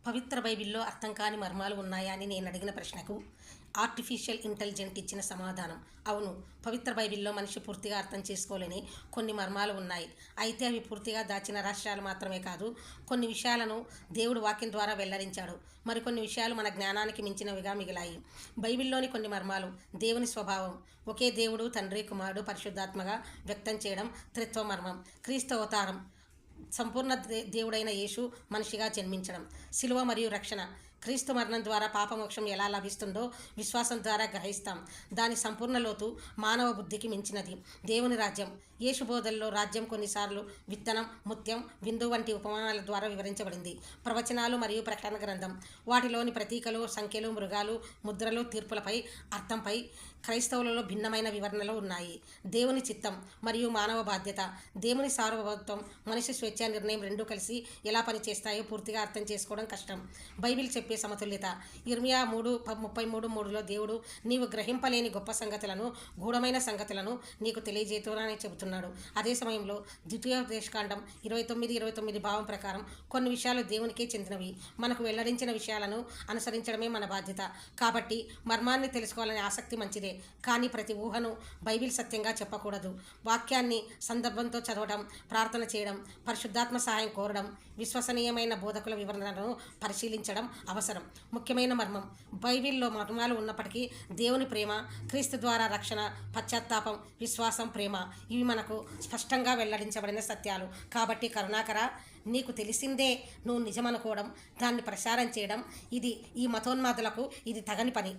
పవిత్ర బైబిల్లో అర్థం కాని మర్మాలు ఉన్నాయా అని నేను అడిగిన ప్రశ్నకు ఆర్టిఫిషియల్ ఇంటెలిజెంట్ ఇచ్చిన సమాధానం అవును. పవిత్ర బైబిల్లో మనిషి పూర్తిగా అర్థం చేసుకోలేని కొన్ని మర్మాలు ఉన్నాయి. అయితే అవి పూర్తిగా దాచిన రహస్యాలు మాత్రమే కాదు, కొన్ని విషయాలను దేవుడు వాక్యం ద్వారా వెల్లడించాడు. మరికొన్ని విషయాలు మన జ్ఞానానికి మించినవిగా మిగిలాయి. బైబిల్లోని కొన్ని మర్మాలు: దేవుని స్వభావం, ఒకే దేవుడు తండ్రి, కుమారుడు, పరిశుద్ధాత్మగా వ్యక్తం చేయడం, త్రిత్వ మర్మం, క్రీస్తు అవతారం, సంపూర్ణ దేవుడైన యేసు మనిషిగా జన్మించడం, శిలువ మరియు రక్షణ, క్రీస్తు మరణం ద్వారా పాపమోక్షం ఎలా లభిస్తుందో విశ్వాసం ద్వారా గ్రహిస్తాం. దాని సంపూర్ణ లోతు మానవ బుద్ధికి మించినది. దేవుని రాజ్యం, యేసు బోధల్లో రాజ్యం కొన్నిసార్లు విత్తనం, ముత్యం, విందు వంటి ఉపమానాల ద్వారా వివరించబడింది. ప్రవచనాలు మరియు ప్రకటన గ్రంథం, వాటిలోని ప్రతీకలు, సంఖ్యలు, మృగాలు, ముద్రలు, తీర్పులపై అర్థంపై క్రైస్తవులలో భిన్నమైన వివరణలు ఉన్నాయి. దేవుని చిత్తం మరియు మానవ బాధ్యత, దేవుని సార్వభౌమత్వం, మనిషి స్వేచ్ఛా నిర్ణయం రెండూ కలిసి ఎలా పనిచేస్తాయో పూర్తిగా అర్థం చేసుకోవడం కష్టం. బైబిల్ చెప్పే సమతుల్యత, ఇర్మియా 3:33-3లో దేవుడు నీవు గ్రహింపలేని గొప్ప సంగతులను, గూఢమైన సంగతులను నీకు తెలియజేతునని చెబుతున్నాడు. అదే సమయంలో ద్వితీయోపదేశకాండం 29:29 భావం ప్రకారం కొన్ని విషయాలు దేవునికే చెందినవి. మనకు వెల్లడించిన విషయాలను అనుసరించడమే మన బాధ్యత. కాబట్టి మర్మాన్ని తెలుసుకోవాలనే ఆసక్తి మంచిదే, కానీ ప్రతి ఊహను బైబిల్ సత్యంగా చెప్పకూడదు. వాక్యాన్ని సందర్భంతో చదవడం, ప్రార్థన చేయడం, పరిశుద్ధాత్మ సహాయం కోరడం, విశ్వసనీయమైన బోధకుల వివరణలను పరిశీలించడం అవసరం. ముఖ్యమైన మర్మం: బైబిల్లో మర్మాలు ఉన్నప్పటికీ దేవుని ప్రేమ, క్రీస్తు ద్వారా రక్షణ, పశ్చాత్తాపం, విశ్వాసం, ప్రేమ ఇవి మనకు స్పష్టంగా వెల్లడించబడిన సత్యాలు. కాబట్టి కరుణాకర, నీకు తెలిసిందే నువ్వు నిజమనుకోవడం, దాన్ని ప్రసారం చేయడం, ఈ మతోన్మాదులకు ఇది తగని పని.